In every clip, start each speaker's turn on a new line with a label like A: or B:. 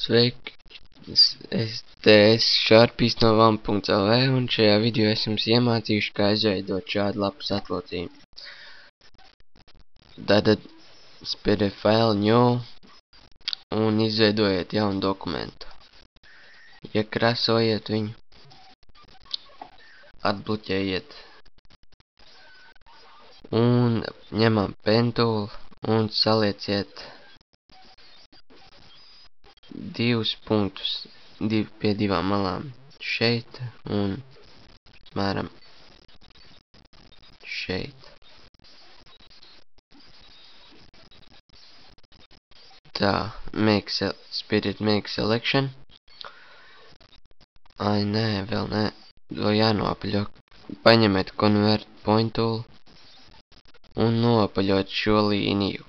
A: Sveiki, te esi Šarpīs no Vam.lv un šajā video es jums iemācīšu, kā izveidot šādu lapas atlocījumu. Tātad spiediet File New un izveidojiet jaunu dokumentu. Iekrasojiet viņu, atbloķējiet un ņemam pentūlu un salieciet divus punktus pie divām malām šeit un apmēram šeit. Tā, spiediet Make Selection. Ai, nē, vēl nē, to jānoapaļo. Paņemiet Convert Point tool un noapaļot šo līniju.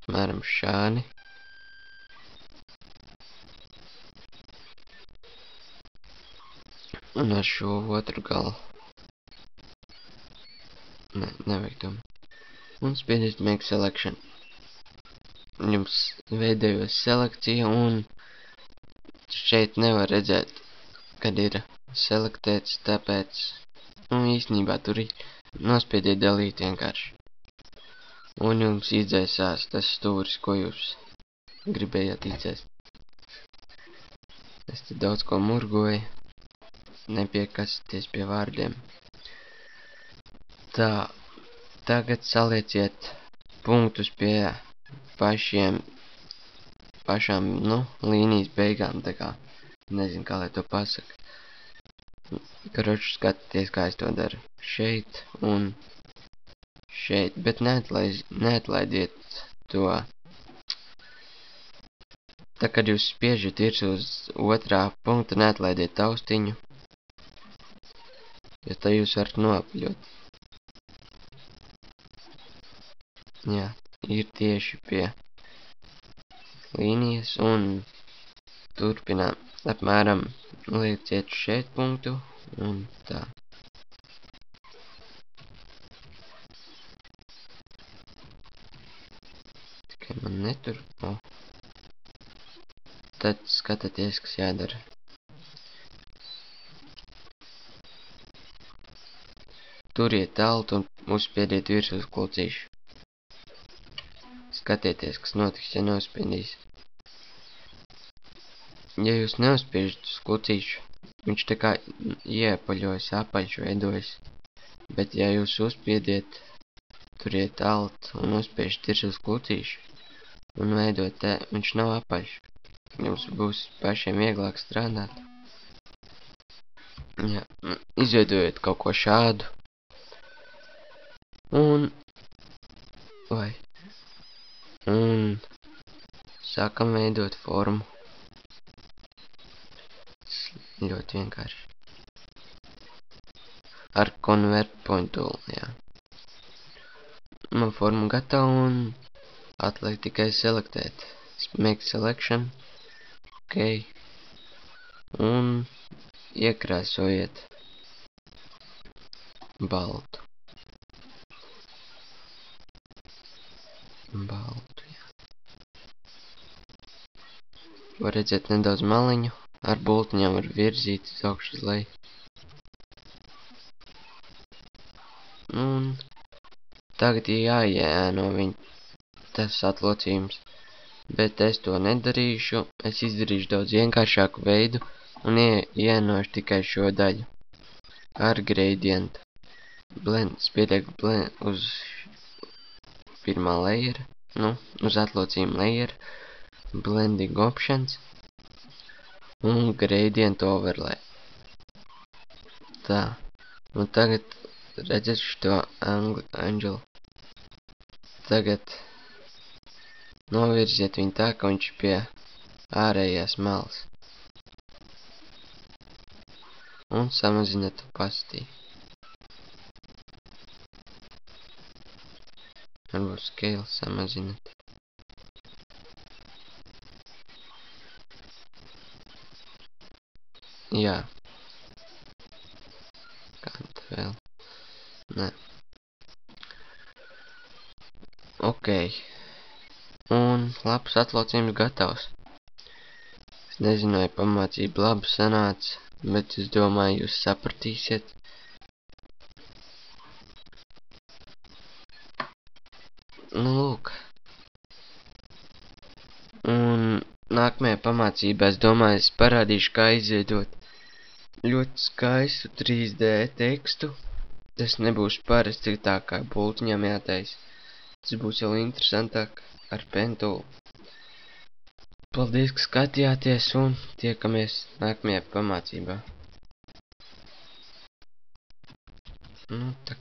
A: Apmēram šādi. Un ar šo otru galu. Nē, nevajag to. Un spiediet Make Selection. Jums veidojos selekcija un šeit nevar redzēt, kad ir selektēts, tāpēc, īstenībā tur ir nospiediet Delete vienkārši. Un jums izdzēsās tas stūris, ko jūs gribējāt izdzēst. Es te daudz ko murgoju, nepiekasties pie vārdiem. Tā, tagad salieciet punktus pie pašām, līnijas beigām, tā kā, nezinu, kā lai to pasaka. Karoči, skatieties, kā es to daru. Šeit un šeit, bet neatlaidiet to. Tā, kad jūs spiežat virsū uz otrā punkta, neatlaidiet taustiņu, jo tā jūs varat noapaļot. Jā, ir tieši pie līnijas un turpinām. Apmēram lieciet šeit punktu un tā. Tikai man netur. Tad skatieties, kas jādara. Turiet alt un uzspiediet virsū uz klucīšu. Skatieties, kas notiks, ja nospiedīs. Ja jūs neuzspiežat uz klucīšu, viņš tā kā iepaļojas, apaļš veidojas. Bet ja jūs uzspiediet, turiet alt un uzspiežat virsū uz klucīšu un veidot te, viņš nav apaļš. Jums būs pašiem vieglāk strādāt. Jā, izveidojiet kaut ko šādu. Un sākam veidot formu. Ļoti vienkārši. Ar Convert Point tool, jā. Man forma gatava un atliek tikai selektēt. Make Selection. Ok. Un iekrāsojiet baltu. Jā. Var redzēt nedaudz maliņu. Ar bultiņām var virzīt uz augšu uz leju. Un tagad ir jāieēno tas atlocījums. Bet es to nedarīšu. Es izdarīšu daudz vienkāršāku veidu un ieēnošu tikai šo daļu. Ar gradientu. Spiediet uz pirmā layera. Uz atlocījuma layera. Blending options. Un gradient overlay. Tā. Un tagad redzat šo angelu. Tagad novirziet viņu tā, ka viņš pie ārējās malas. Un samaziniet opacity. Varbūt scale samaziniet. Jā. Kā vēl? Nē. Ok. Un labs atlaucījums gatavs. Es nezinu, vai pamācība labi sanāca, bet es domāju, jūs sapratīsiet. Nu, lūk. Un nākamajā pamācībā, es domāju, es parādīšu, kā izveidot ļoti skaistu 3D tekstu. Tas nebūs parasti tā kā bultiņām jātais. Tas būs jau interesantāk ar pentulu. Paldies, ka skatījāties un tiekamies nākamajā pamācībā. Nu, tā